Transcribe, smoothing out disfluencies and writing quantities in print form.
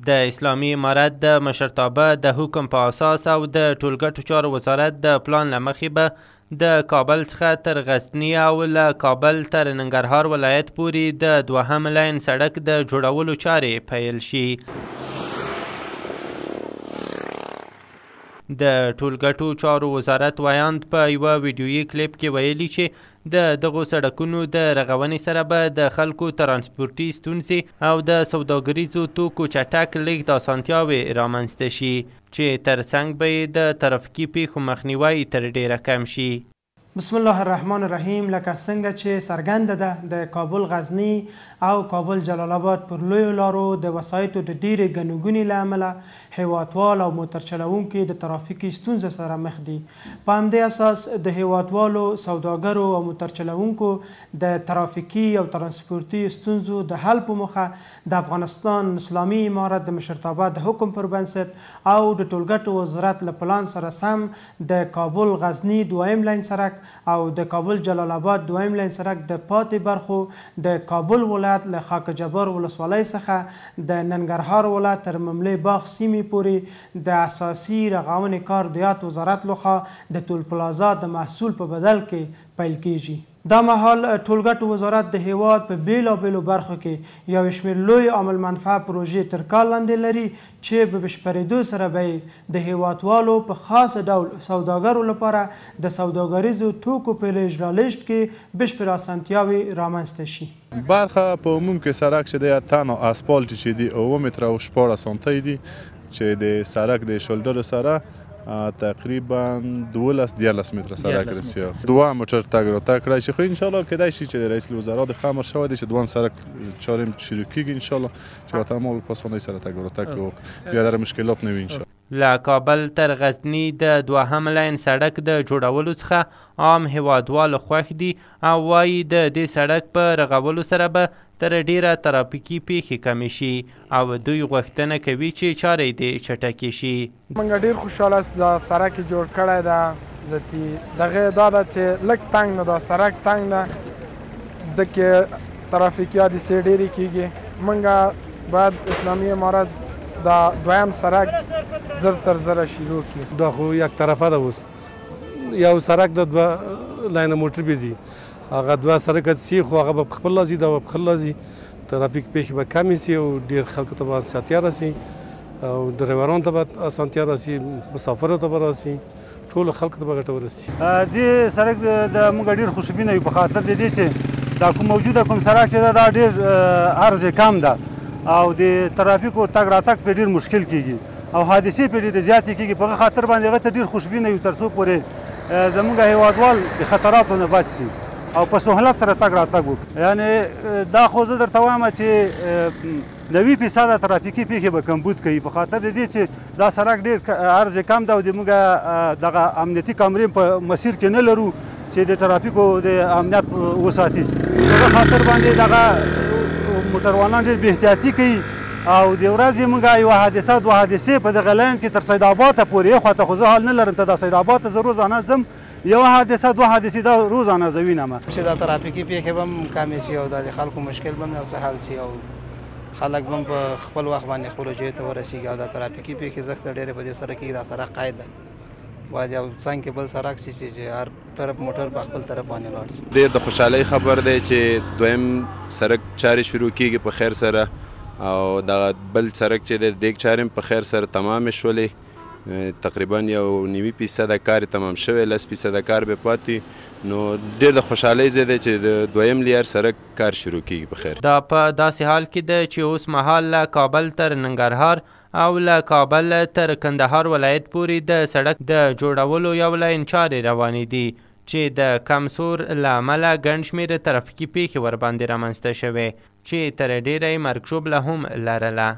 د اسلامي امارت د مشرتابه د حکم په اساس او د ټولګټو چارو وزارت د پلان له مخې به د کابل څخه تر غزني او له کابل تر ننګرهار ولایت پورې د دوهم لاین سړک د جوړولو چارې پیل شي. د ټولګټو چارو وزارت ویاند په یوه ویډیویي کلیپ کې ویلي چې د دغو سړکونو د رغونې سره به د خلکو ترانسپورټي ستونزې او د سوداګریزو توکو چټک لیږد اسانتیاوې رامنځته شي چې ترڅنګ به یې د ترافیکي پیښو مخنیوی تر ډیره کم شي. بسم الله الرحمن الرحیم. لکه څنګه چې څرګنده ده د کابل غزني او کابل جلال آباد پر لویو لارو د وسایطو د ډیرې ګڼهګونې له امله هیوادوال او موټر چلوونکي د ترافیکي ستونزو سره مخ دي. په همدې اساس د هیوادوالو، سوداګرو او موټر چلوونکو د ترافیکي او ترانسپورتي ستونزو د حل په موخه د افغانستان اسلامي امارت د مشرتابه د حکم پر بنسټ او د ټولګټو وزارت له پلان سره سم د کابل غزني دویم لاین سړک او د کابل جلال آباد دویم لاین سړک د پاتې برخو د کابل ولایت له خاک جبار ولسوالۍ څخه د ننګرهار ولایت تر مملې باغ سیمې پورې د اساسي رغونې کار د یاد وزارت لخوا د ټول پلازا د محصول په بدل کې پیل کیږي. دا مهال ټولګټو وزارت د هیواد په بیلابیلو برخو کې یو شمېر لوی عامل منفعه پروژې تر کار لاندې لري چې په بشپړېدو سره به د هیوادوالو په خاص ډول سوداګرو لپاره د سوداګریزو توکو په لیږد رالېږد کې بشپړ اسانتیاوې رامنځته شي. برخه په عموم کې سړک چې دی تنها اسفالټ چې دی 9 متره او 14 سانتي دی چې د سړک د شولډر سره تقریبا 12 متره سړک رسي. دوه موټر تګ راتګ کړی چې خو ان شاء الله کېدای شي چې رئیس الوزرا د خبر شوی دی چې دوم سړک چارې شروع کیږي ان شاء الله چې به تمام په اسانۍ سره تګ راتګ وکړي، بیا در مشکلات نه وي ان شاء الله. له کابل تر غزني د دوهم لاین سړک د جوړولو څخه عام هیوادوالو خوښ دي او وایي د دې سړک په رغولو سره به تر ډیره ترافیکي پیښې کمې شي او دوی غوښتنه کوي چې چارې دې چټکې شي. موږ ډېر خوشحاله یاست دا سړک یې جوړ کړی ده. ذاتي دغه دا ده چې لږ تنګ نه ده، سړک تنګ ده، دکې ترافیکي حادثې ډېرې کېږي. موږ باید اسلامي امارت دا دویم سړک زر تر زره شروع کړي. دا خو یک طرفه ده. اوس یو سړک د دوه لاینه موټر بيزي، هغه دوه سړک چې خو هغه په خپل لازي دا په خپل لازي ترافیک پیښې به کمې سي او ډېر خلکو ته به اسانتیا راسي او ډریورانو ته به اسانتیا راسي، مسافرو ته به راسي، ټولو خلکو ته به ګټه ورسي. دې سړک د موږ ډېر خوشبینه یو په خاطر د دې چې دا کوم موجوده کوم سړک چې دا ډېر عرض کم ده او د ترافیکو تګ راتګ په ډېر مشکل کېږي او حادثې په ډېرې زیاتې کېږي. په هغه خاطر باندې هغه ته ډېر خوشبینه یو تر څو پورې زموږ هیوادوال د خطراتو نه بچ شي او په سهولت سره تګ راتګ وکړي. یعنې دا خو زه درته وایم چې 90% ترافیکي پیښې به کمبود کوي په خاطر د دې چې دا سړک ډېر عرض کم ده او د موږ دغه امنیتي کامرې په مسیر کې نه لرو چې د ترافیکو د امنیت وساتي. دغه خاطر باندې دغه موټروانان ډېر بې احتیاطي کوي او د ورځې موږ یوه حادثه دوه حادثې په دغه لاین کې تر سید آباده پورې یو خواته خو زه حال نه لرم ته دا سید آباد ته زه روزانه ځم، یوه حادثه دوه حادثې دا روزانه زه وینم چې دا ترافیکي پیښې به هم کمې شي او دا د خلکو مشکل به هم یو څه حل شي او خلک به هم په خپل وخت باندې خپلو ځایو ته ورسېږي او دا ترافیکي پیښې زښته ډېرې په دې سره کېږي. دا سړک قید ده، باید یو څنګ کې بل سړک شي چې هر طرف موټر په خپل طرف باندې لاړ شي. ډېر د خوشحالۍ خبر دی چې دویم سړک چارې شروع کېږي په خیر سره او دغه بل سړک چې دی دیګ چارې په خیر سره تمامې شولې. تقریبا یو 90% کار تمام شوی، 10% کار به پاتې. نو ډېر د خوشحالۍ ځای دی چې د دویم لیار سړک کار شروع کېږي په خیر. دا په داسې حال کې ده چې اوس مهال له کابل تر ننګرهار او له کابل تر کندهار ولایت پورې د سړک د جوړولو یو لاین چارې روانې دي چې د کمسور له امله ګڼ شمېره ترافیکي پیښې ورباندې رامنځته شوې چې تر ډېره یې مرګ ژوبله هم لرله.